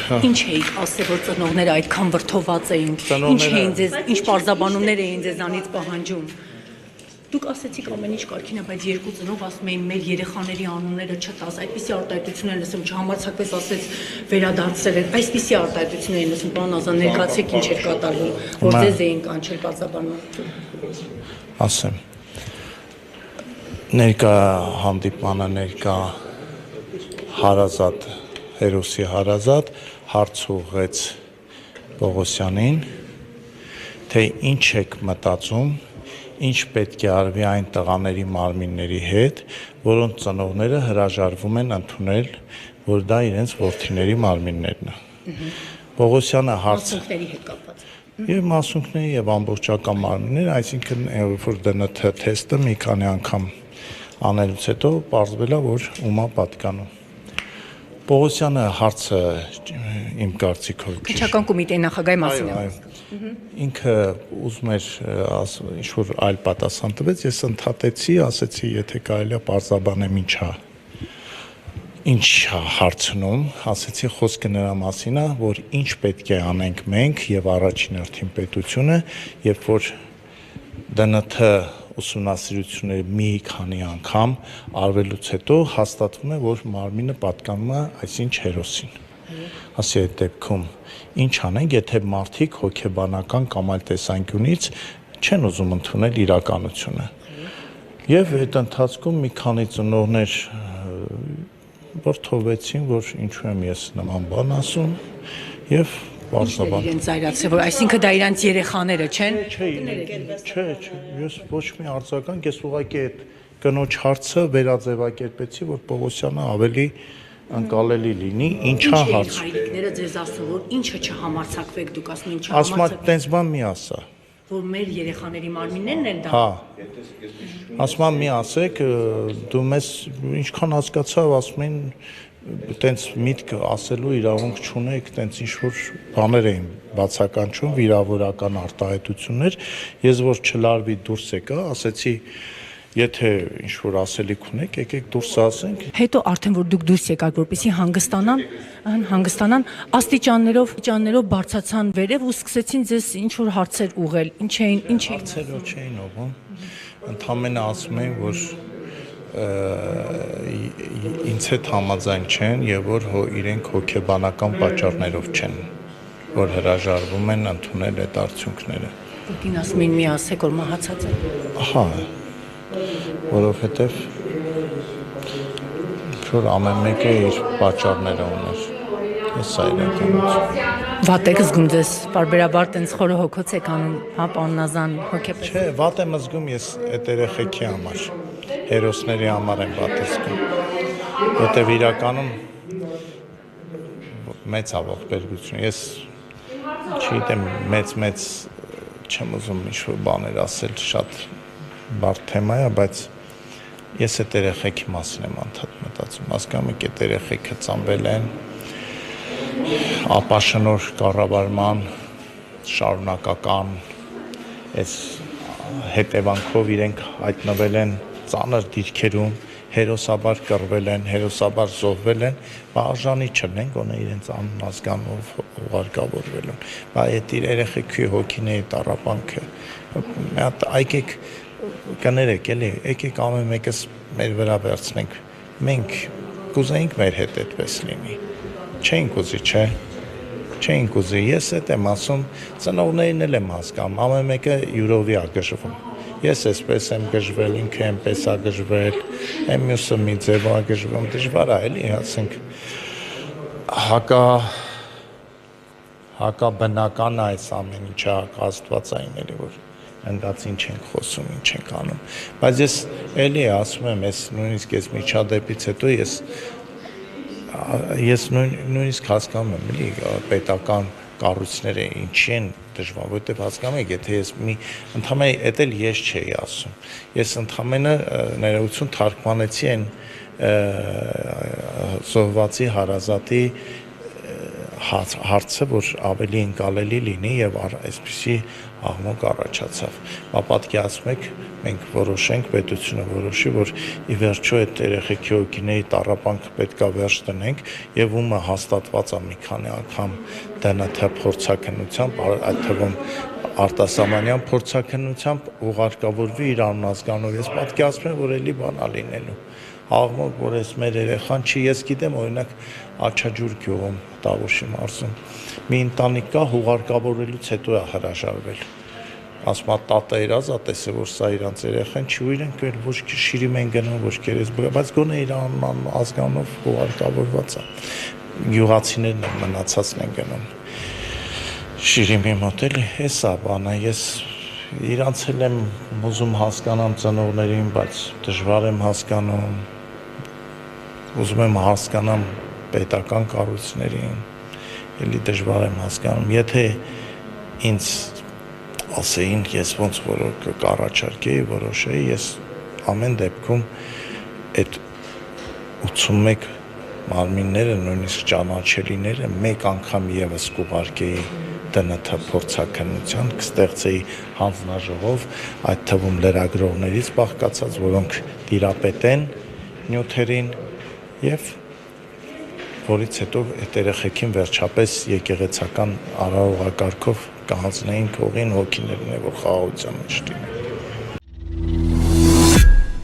Ինչ էիք ասել, որ ծնողները այդքան վրդոված էին, ինչ պարզաբանումներ էին ձեզանից պահանջում։ Դուք ասեցիք ամեն ինչ կարգին է, բայց երկու ծնող ասում էին մեր երեխաների անունները չտաս, այդպիսի արտահայտություններ լսում, չհամարձակվեց ասեց վերադարձել են, այսպիսի արտահայտություններ են լսում, պարոն Ազան, ներկայացեք ինչ էր կատարվում, որ ձեզ էին կանչել պարզաբանություն։ Ասեմ, ներկա հանդիպմանը ներկա հարազատ, հերոսի հարազատ հարց ուղղեց Պողոսյանին, թե ինչ եք մտածում, ինչ պետք է արվի այն տղաների մարմինների հետ, որոնց ծնողները հրաժարվում են ընդունել, որ դա իրենց որդիների մարմիններն է։ Պողոսյանը հարց եւ մասունքների եւ ամբողջական մարմիններ, այսինքն որ ԴՆԹ թեստը մի քանի անգամ անելուց հետո պարզվել է, որ ումա պատկանում։ Պողոսյանը հարցը իմ կարծիքով Քննչական կոմիտեի նախագահի մասին է։ Ինքը ուզում էր ինչ-որ այլ պատասխան տվեց, ես ընդհատեցի, ասեցի, եթե կարելի է պարզաբանեմ ինչ հարցնում, ասեցի խոսքը նրա մասին է, որ ինչ պետք է անենք մենք եւ առաջին հերթին պետությունը, երբ որ ԴՆԹ ուսումնասիրությունները մի քանի անգամ արվելուց հետո հաստատվում է, որ մարմինը պատկանում է այսինչ հերոսին։ Ասի այդ դեպքում ինչ անենք, եթե մարդիկ հոգեբանական կամ այլ տեսանկյունից չեն ուզում ընդունել իրականությունը։ Եվ այդ ընթացքում մի քանի ծնողներ որդովեցին, որ ինչու եմ ես նման բան ասում, եւ պարզաբան։ Իրենց զայրացրել, որ այսինքն դա իրանց երեխաները չեն։ Չէ, ես ոչ մի արձագանք, ես ուղղակի այդ կնոջ հարցը վերաձևակերպեցի, որ Պողոսյանը ավելի անկալելի լինի, ինչա հարց։ Հայրիկները ձեզ ասում, որ ինչը չհամարձակվեք, դուք ասում եք Ասում եք, տենց բան մի ասա։ Որ մեր երեխաների մարմիններն են դա։ Հա։ Ասում եմ մի ասեք, դու մեզ ինչքան հասկացավ, ասում են տենց միտք ասելու իրավունք չունեք, տենց ինչ-որ բաներ էին բացականչում, վիրավորական արտահայտություններ, ես որ չլարվի դուրս եկա, ասեցի, եթե ինչ-որ ասելիք ունեք, եկեք դուրս ասենք։ Հետո արդեն որ դուք դուրս եկաք, որպեսզի հանգստանան, աստիճաններով բարձացան վերև ու սկսեցին ձեզ ինչ-որ հարցեր ուղղել, Հարցերով չէին ուղղում, ընդամենը ասում էին, որ ինձ հետ համաձայն չեն եւ որ իրենք հոգեբանական պատճառներով չեն, որ հրաժարվում են ընդունել այդ արդյունքները։ Դուքին ասում են մի ասեք, որ մահացած է։ Ահա, որովհետեւ որ ամեն մեկը իր պատճառները ուներ։ Ես իրականություն։ Վատ եք զգում ձեզ, պարբերաբար տենց խորը հոգոց եք անում, հա, պարոն Ազան, հոգեպես։ Չէ, վատ եմ զգում ես այդ երեխեքի համար, հերոսների համար եմ վատ զգում, որտեվ իրականում մեծ ողբերգություն, ես չգիտեմ, մեծ չեմ ուզում ինչ-որ բաներ ասել, շատ բարդ թեմա է, բայց ես այդ երեխեքի մասին եմ անդադ մտածում, հասկանում եք, այդ երեխեքը ծնվել են ապաշնոր կառավարման շարունակական այս հետևանքով իրենք հայտնվել են ծանր դիրքերում, հերոսաբար կռվել են, հերոսաբար զոհվել են, բաժանի չլեն, գոնե իրենց անազգանով ուղարկավորվել են։ Բայց այդ երեխեքի հոգիների տառապանքը, մի հատ եկեք կներեք, էլի, եկեք ամեն մեկս մեր վրա վերցնենք, մենք կուզեինք մեր հետ այդպես լինի։ Չէինք ուզի, չէ։ Չէինք ուզի, ես այդ եմ ասում, ծնողներին էլ եմ հասկանում, ամեն մեկը յուրովի է գժվում։ Ես այսպես եմ գժվել, ինքը այնպես է գժվել, այն մյուսը մի ձև է գժվում, դժվար է, էլի, ասենք հակաբնական է այս ամեն ինչը, հակաստվածային էլի, որ ընդած ինչ ենք խոսում, ինչ ենք անում։ Բայց ես էլի ասում եմ, նույնիսկ ես միջադեպից հետո ես նույնիսկ հասկանում եմ, էլի, պետական կառույցները ինչի են դժվար, որտեղ հասկանում եք, եթե ես ընդհանրապես էդ էլ ես չէի ասում, ես ընդհանրապես ներողություն թարգմանեցի այն զոհվածի հարազատի հարցը, որ ավելի ընկալելի լինի եւ այսպիսի աղմուկ առաջացավ։ Պատկերացնեք, մենք որոշենք, պետությունը որոշի, որ ի վերջո այդ երեխեքի օգիների տառապանքը պետքա վերջ տնենք եւ ումը հաստատված է մի քանի անգամ ԴՆԹ փորձաքննությամբ, այդ թվում արտասահմանյան փորձաքննությամբ ուղարկավորվի իր անազգանով։ Ես պատկերացնում եմ, որ էլի բան է լինելու։ Աղմուկ, որ այս մեր երեխան չի, ես գիտեմ, օրինակ Աչաջուր գյուղում, Տավուշի մարզում մի ընտանիք կա, հուղարկավորելուց հետո է հրաժարվել։ Ասում է տատա իր ազատեսը, որ սա իրանց երեխան չի, ու իրենք ոչ շիրիմ են գնում, ոչ կերես, բայց գոնե իր ազգանով հուղարկավորված է։ Գյուղացիներն են մնացածն են գնում։ Շիրիմի մոտ էլի, էսա բանը, ես իրանց էլ եմ ուզում հասկանամ ծնողներին, բայց դժվար եմ հասկանում, ուզում եմ հասկանամ պետական կառույցներին, էլի դժվար եմ հասկանում, եթե ինձ ասեին, ես ոնց որ կառաջարկեի, որոշեի, ես ամեն դեպքում այդ 81 մարմինները, նույնիսկ ճանաչելիները մեկ անգամ եւս կուղարկեի ԴՆԹ փորձաքննության, կստեղծեի հանձնաժողով, այդ թվում լրագրողներից բաղկացած, որոնք տիրապետեն նյութերին եւ որից հետո այդ երեխեքին վերջապես եկեղեցական արարողակարգով կհանձնեին կողին հոգիներն է, որ խաղաղության մեջ լինեն։